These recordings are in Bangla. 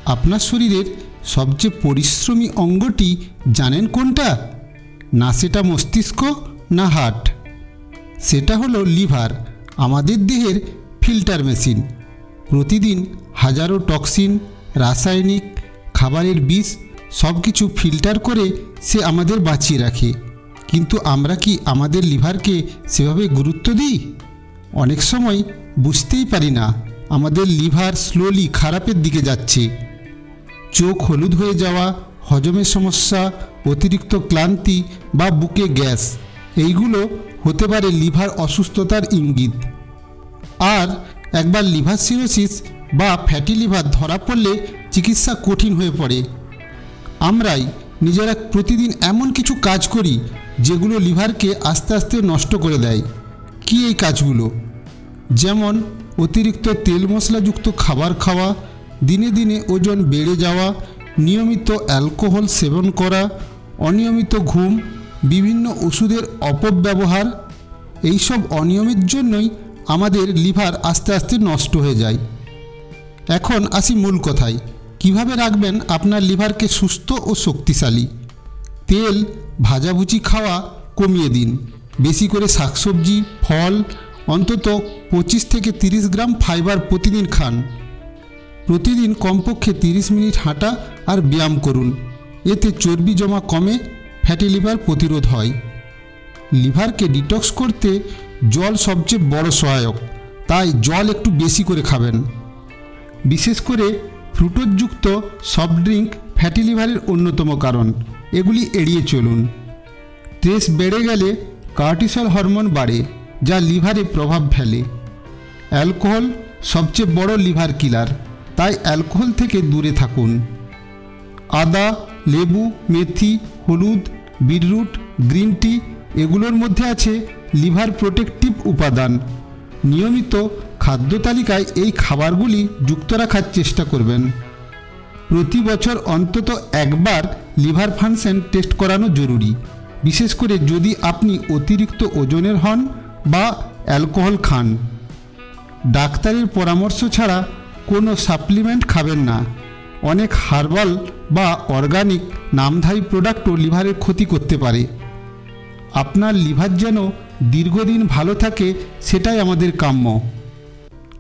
আপনার শরীরের সবচেয়ে পরিশ্রমী অঙ্গটি জানেন কোনটা? না সেটা মস্তিষ্ক, না হার্ট, সেটা হলো লিভার, আমাদের দেহের ফিল্টার মেশিন। প্রতিদিন হাজারো টক্সিন, রাসায়নিক, খাবারের বিষ সব কিছু ফিল্টার করে সে আমাদের বাঁচিয়ে রাখে। কিন্তু আমরা কি আমাদের লিভারকে সেভাবে গুরুত্ব দিই? অনেক সময় বুঝতেই পারি না আমাদের লিভার স্লোলি খারাপের দিকে যাচ্ছে। চোখ হলুদ হয়ে যাওয়া, হজমের সমস্যা, অতিরিক্ত ক্লান্তি বা বুকে গ্যাস, এইগুলো হতে পারে লিভার অসুস্থতার ইঙ্গিত। আর একবার লিভার সিরোসিস বা ফ্যাটি লিভার ধরা পড়লে চিকিৎসা কঠিন হয়ে পড়ে। আমরাই নিজেরা প্রতিদিন এমন কিছু কাজ করি যেগুলো লিভারকে আস্তে আস্তে নষ্ট করে দেয়। কি এই কাজগুলো? যেমন অতিরিক্ত তেল মশলাযুক্ত খাবার খাওয়া, দিনে দিনে ওজন বেড়ে যাওয়া, নিয়মিত অ্যালকোহল সেবন করা, অনিয়মিত ঘুম, বিভিন্ন ওষুধের অপব্যবহার। এইসব অনিয়মের জন্যই আমাদের লিভার আস্তে আস্তে নষ্ট হয়ে যায়। এখন আসি মূল কথায়, কিভাবে রাখবেন আপনার লিভারকে সুস্থ ও শক্তিশালী। তেল ভাজাভুজি খাওয়া কমিয়ে দিন। বেশি করে শাকসবজি, ফল, অন্তত 25 থেকে 30 গ্রাম ফাইবার প্রতিদিন খান। প্রতিদিন কমপক্ষে 30 মিনিট হাঁটা আর ব্যায়াম করুন। এতে চর্বি জমা কমে, ফ্যাটি লিভার প্রতিরোধ হয়। লিভারকে ডিটক্স করতে জল সবচেয়ে বড় সহায়ক, তাই জল একটু বেশি করে খাবেন। বিশেষ করে ফ্রুটোজযুক্ত সফট ড্রিঙ্ক ফ্যাটি লিভারের অন্যতম কারণ, এগুলি এড়িয়ে চলুন। স্ট্রেস বেড়ে গেলে কর্টিসল হরমোন বাড়ে, যা লিভারে প্রভাব ফেলে। অ্যালকোহল সবচেয়ে বড় লিভার কিলার, তাই অ্যালকোহল থেকে দূরে থাকুন। আদা, লেবু, মেথি, হলুদ, বিটরুট, গ্রিন টি, এগুলোর মধ্যে আছে লিভার প্রোটেক্টিভ উপাদান। নিয়মিত খাদ্য তালিকায় এই খাবারগুলি যুক্ত রাখার চেষ্টা করবেন। প্রতি বছর অন্তত একবার লিভার ফাংশন টেস্ট করানো জরুরি, বিশেষ করে যদি আপনি অতিরিক্ত ওজনের হন বা অ্যালকোহল খান। ডাক্তারের পরামর্শ ছাড়া কোনো সাপ্লিমেন্ট খাবেন না। অনেক হার্বাল বা অর্গানিক নামধারী প্রোডাক্টও লিভারের ক্ষতি করতে পারে। আপনার লিভার যেন দীর্ঘদিন ভালো থাকে, সেটাই আমাদের কাম্য।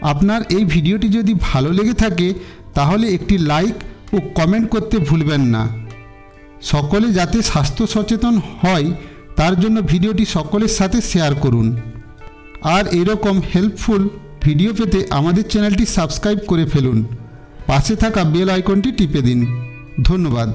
আপনার এই ভিডিওটি যদি ভালো লেগে থাকে তাহলে একটি লাইক ও কমেন্ট করতে ভুলবেন না। সকলে যাতে স্বাস্থ্য সচেতন হয় তার জন্য ভিডিওটি সকলের সাথে শেয়ার করুন। আর এরকম হেল্পফুল ভিডিও পেতে আমাদের চ্যানেলটি সাবস্ক্রাইব করে ফেলুন। পাশে থাকা বেল আইকনটি টিপে দিন। ধন্যবাদ।